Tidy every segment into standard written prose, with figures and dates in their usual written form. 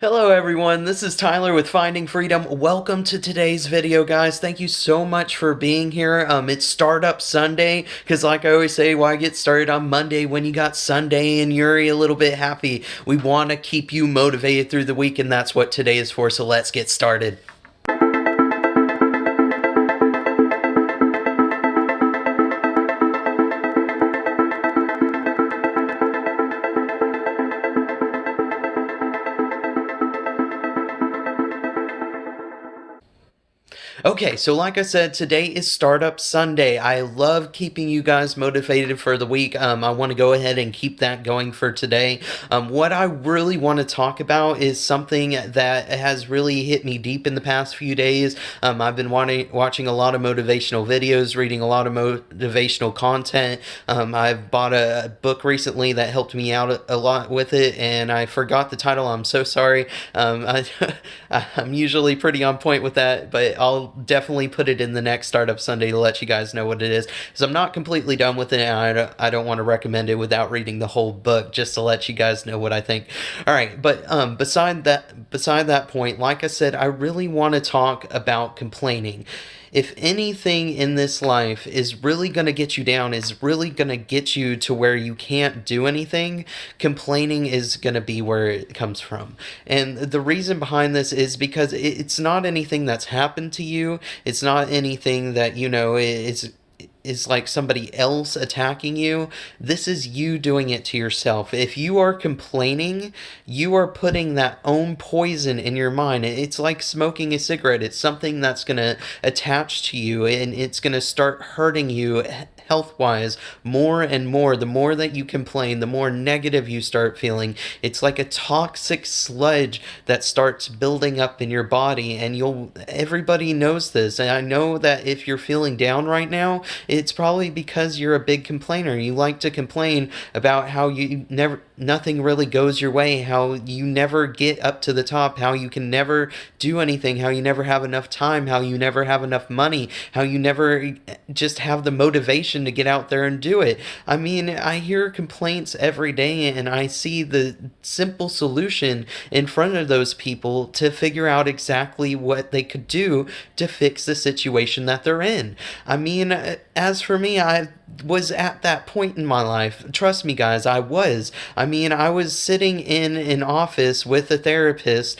Hello everyone, this is Tyler with Finding Freedom. Welcome to today's video, guys. Thank you so much for being here. It's Startup Sunday, because like I always say, why get started on Monday when you got Sunday and you're a little bit happy? We want to keep you motivated through the week, and that's what today is for, so let's get started. Okay, so like I said, today is Startup Sunday. I love keeping you guys motivated for the week. I want to go ahead and keep that going for today. What I really want to talk about is something that has really hit me deep in the past few days. I've been watching a lot of motivational videos, reading a lot of motivational content. I've bought a book recently that helped me out a lot with it, and I forgot the title. I'm so sorry. I'm usually pretty on point with that, but I'll definitely put it in the next Startup Sunday to let you guys know what it is, because I'm not completely done with it, and I don't want to recommend it without reading the whole book, just to let you guys know what I think. All right, but beside that point, like I said, I really want to talk about complaining. If anything in this life is really going to get you down, is really going to get you to where you can't do anything, complaining is going to be where it comes from. And the reason behind this is because it's not anything that's happened to you. It's not anything that, is like somebody else attacking you. This is you doing it to yourself. If you are complaining, you are putting that own poison in your mind. It's like smoking a cigarette. It's something that's going to attach to you, and it's going to start hurting you health-wise more and more. The more that you complain, the more negative you start feeling. It's like a toxic sludge that starts building up in your body, and everybody knows this. And I know that if you're feeling down right now, it's probably because you're a big complainer. You like to complain about how nothing really goes your way, how you never get up to the top, how you can never do anything, how you never have enough time, how you never have enough money, how you never just have the motivation to get out there and do it. I mean, I hear complaints every day, and I see the simple solution in front of those people to figure out exactly what they could do to fix the situation that they're in. I mean, as for me, I was at that point in my life. Trust me, guys, I was. I mean, I was sitting in an office with a therapist,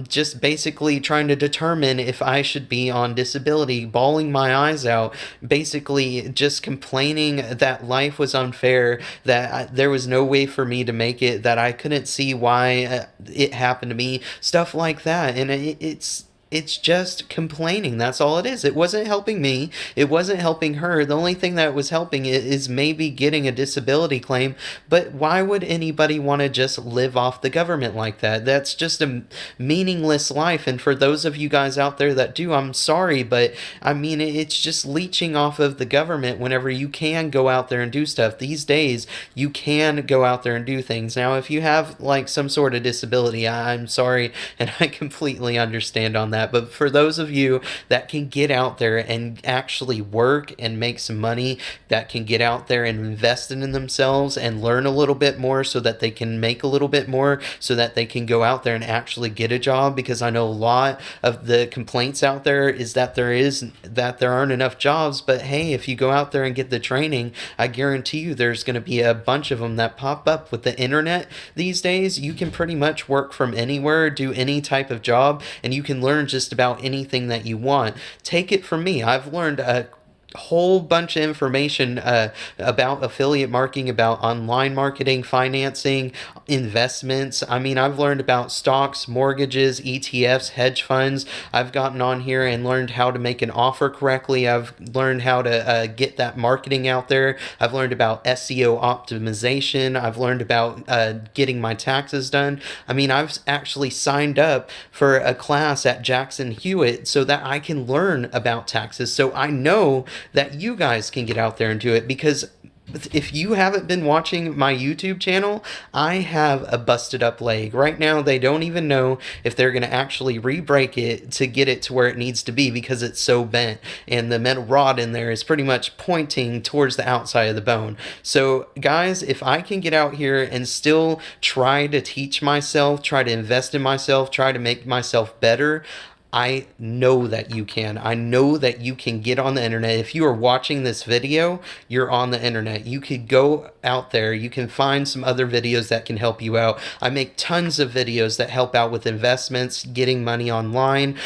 just basically trying to determine if I should be on disability, bawling my eyes out, basically just complaining that life was unfair, that there was no way for me to make it, that I couldn't see why it happened to me, stuff like that. And it's just complaining. That's all it is. It wasn't helping me. It wasn't helping her. The only thing that was helping it is maybe getting a disability claim. But why would anybody want to just live off the government like that? That's just a meaningless life. And for those of you guys out there that do, I'm sorry, but I mean, it's just leeching off of the government whenever you can go out there and do stuff. These days, you can go out there and do things. Now, if you have like some sort of disability, I'm sorry, and I completely understand on that. But for those of you that can get out there and actually work and make some money, that can get out there and invest in themselves and learn a little bit more so that they can make a little bit more, so that they can go out there and actually get a job. Because I know a lot of the complaints out there is that there aren't enough jobs. But hey, if you go out there and get the training, I guarantee you there's going to be a bunch of them that pop up. With the internet these days, you can pretty much work from anywhere, do any type of job, and you can learn just about anything that you want. Take it from me. I've learned a whole bunch of information about affiliate marketing, about online marketing, financing, investments. I mean, I've learned about stocks, mortgages, ETFs, hedge funds. I've gotten on here and learned how to make an offer correctly. I've learned how to get that marketing out there. I've learned about SEO optimization. I've learned about getting my taxes done. I mean, I've actually signed up for a class at Jackson Hewitt so that I can learn about taxes, so I know that you guys can get out there and do it. Because If you haven't been watching my YouTube channel, I have a busted up leg. Right now, they don't even know if they're going to actually re-break it to get it to where it needs to be because it's so bent. And the metal rod in there is pretty much pointing towards the outside of the bone. So, guys, if I can get out here and still try to teach myself, try to invest in myself, try to make myself better, I know that you can. I know that you can get on the internet. If you are watching this video, you're on the internet. You could go out there. You can find some other videos that can help you out. I make tons of videos that help out with investments, getting money online,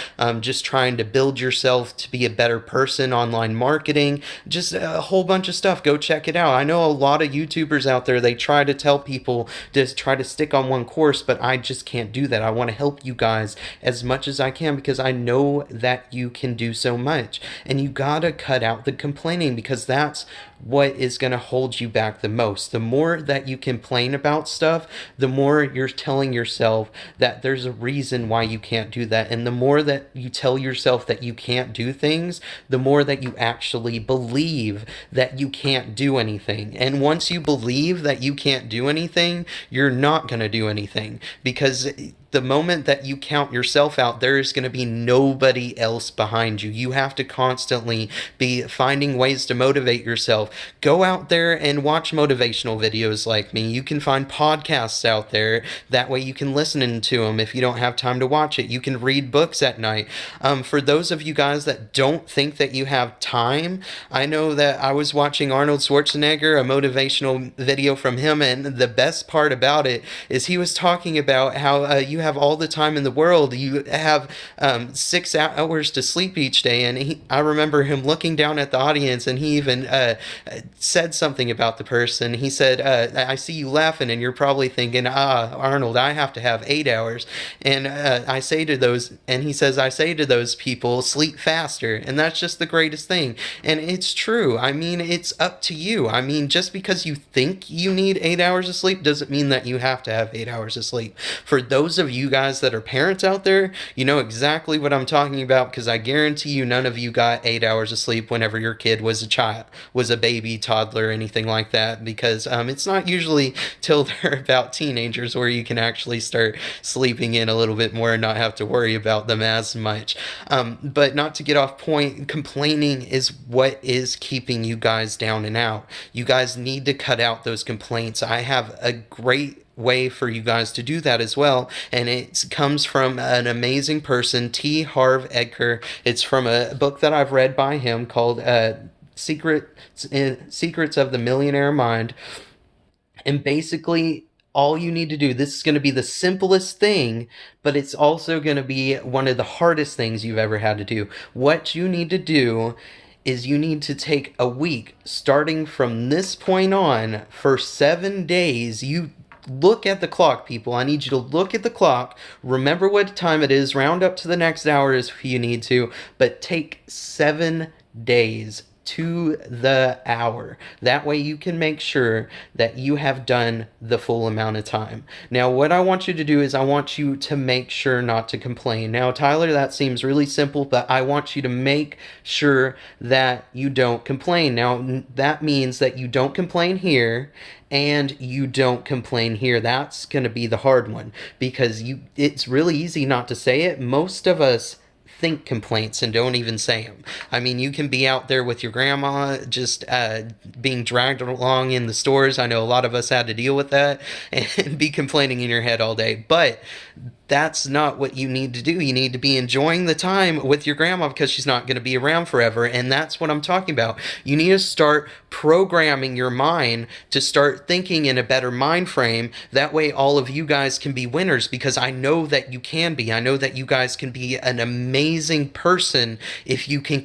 just trying to build yourself to be a better person, online marketing, just a whole bunch of stuff. Go check it out. I know a lot of YouTubers out there, they try to tell people to try to stick on one course, but I just can't do that. I want to help you guys as much as I can because I know that you can do so much. And you gotta cut out the complaining because that's what is going to hold you back the most. The more that you complain about stuff, the more you're telling yourself that there's a reason why you can't do that. And the more that you tell yourself that you can't do things, the more that you actually believe that you can't do anything. And once you believe that you can't do anything, you're not going to do anything because the moment that you count yourself out, there is going to be nobody else behind you. You have to constantly be finding ways to motivate yourself. Go out there and watch motivational videos like me. You can find podcasts out there. That way you can listen to them if you don't have time to watch it. You can read books at night. For those of you guys that don't think that you have time, I know that I was watching Arnold Schwarzenegger, a motivational video from him, and the best part about it is he was talking about how you have all the time in the world. You have 6 hours to sleep each day, and I remember him looking down at the audience, and he even said something about the person. He said, I see you laughing, and you're probably thinking, Arnold, I have to have 8 hours. And I say to those, and he says, I say to those people, sleep faster. And that's just the greatest thing. And it's true. I mean, it's up to you. I mean, just because you think you need 8 hours of sleep doesn't mean that you have to have 8 hours of sleep. For those of you guys that are parents out there, you know exactly what I'm talking about because I guarantee you none of you got 8 hours of sleep whenever your kid was a child, was a baby, toddler, anything like that, because it's not usually till they're about teenagers where you can actually start sleeping in a little bit more and not have to worry about them as much. But not to get off point, complaining is what is keeping you guys down and out. You guys need to cut out those complaints. I have a great way for you guys to do that as well, and it comes from an amazing person, Harv Eker. It's from a book that I've read by him called Secrets of the Millionaire Mind. And basically all you need to do, this is going to be the simplest thing, but it's also going to be one of the hardest things you've ever had to do. What you need to do is you need to take a week starting from this point on for 7 days. You look at the clock, people. I need you to look at the clock. Remember what time it is. Round up to the next hour if you need to. But take 7 days to the hour. That way you can make sure that you have done the full amount of time. Now, what I want you to do is I want you to make sure not to complain. Now, Tyler, that seems really simple, but I want you to make sure that you don't complain. Now, that means that you don't complain here and you don't complain here. That's going to be the hard one because it's really easy not to say it. Most of us think complaints and don't even say them. I mean, you can be out there with your grandma just being dragged along in the stores. I know a lot of us had to deal with that and be complaining in your head all day. But that's not what you need to do. You need to be enjoying the time with your grandma because she's not going to be around forever. And that's what I'm talking about. You need to start programming your mind to start thinking in a better mind frame. That way all of you guys can be winners because I know that you can be. I know that you guys can be an amazing person if you can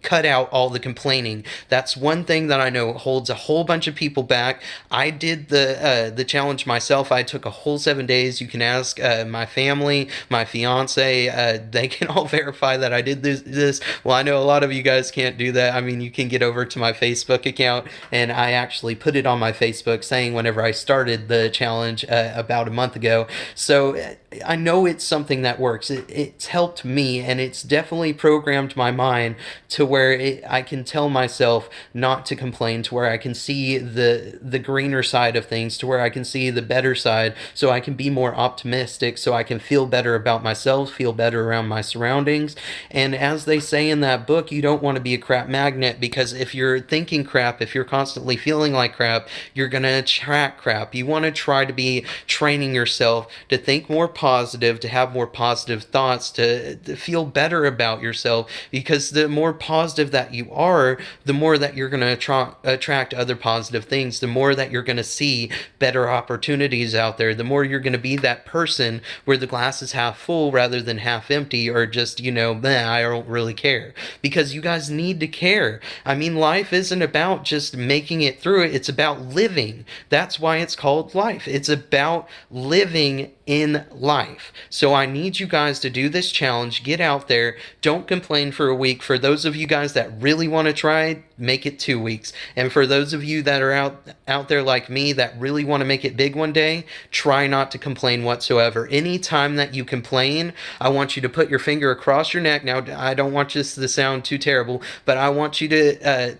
cut out all the complaining. That's one thing that I know holds a whole bunch of people back. I did the challenge myself. I took a whole 7 days. You can ask my my family, my fiance, they can all verify that I did this. Well, I know a lot of you guys can't do that. I mean, you can get over to my Facebook account, and I actually put it on my Facebook saying whenever I started the challenge about a month ago. So I know it's something that works. It's helped me, and it's definitely programmed my mind to where I can tell myself not to complain, to where I can see the greener side of things, to where I can see the better side, so I can be more optimistic, so I can feel better about myself, feel better around my surroundings. And as they say in that book, you don't want to be a crap magnet, because if you're thinking crap, if you're constantly feeling like crap, you're going to attract crap. You want to try to be training yourself to think more positive, to have more positive thoughts, to feel better about yourself, because the more positive that you are, the more that you're going to attract other positive things, the more that you're going to see better opportunities out there, the more you're going to be that person where the glass is half full rather than half empty, or just, meh, I don't really care. Because you guys need to care. I mean, life isn't about just making it through it, it's about living. That's why it's called life. It's about living in life. So I need you guys to do this challenge. Get out there. Don't complain for a week. For those of you guys that really want to try, make it 2 weeks. And for those of you that are out there like me that really want to make it big one day, try not to complain whatsoever. Anytime that you complain, I want you to put your finger across your neck. Now, I don't want this to sound too terrible, but I want you to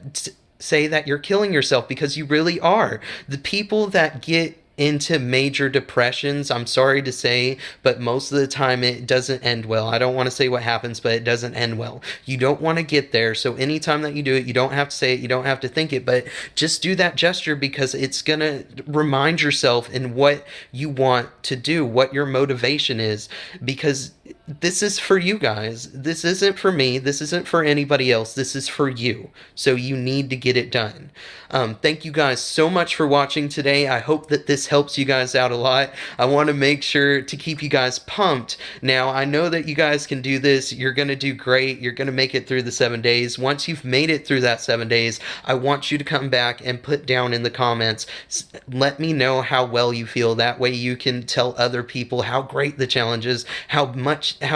say that you're killing yourself, because you really are. The people that get into major depressions, I'm sorry to say, but most of the time it doesn't end well. I don't want to say what happens, but it doesn't end well. You don't want to get there. So anytime that you do it, you don't have to say it, you don't have to think it, but just do that gesture, because it's going to remind yourself in what you want to do, what your motivation is, because this is for you guys. This isn't for me. This isn't for anybody else. This is for you. So you need to get it done. Thank you guys so much for watching today. I hope that this helps you guys out a lot. I want to make sure to keep you guys pumped. Now, I know that you guys can do this. You're going to do great. You're going to make it through the 7 days. Once you've made it through that 7 days, I want you to come back and put down in the comments, let me know how well you feel. That way you can tell other people how great the challenge is, how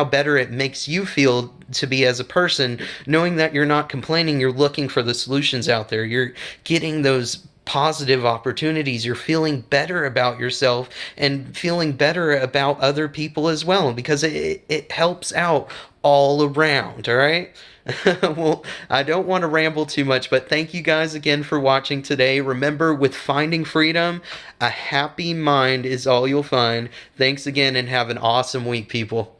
better it makes you feel to be as a person, knowing that you're not complaining, you're looking for the solutions out there, you're getting those positive opportunities, you're feeling better about yourself and feeling better about other people as well, because it helps out all around. All right. Well, I don't want to ramble too much, but thank you guys again for watching today. Remember, with finding freedom, a happy mind is all you'll find. Thanks again, and have an awesome week, people.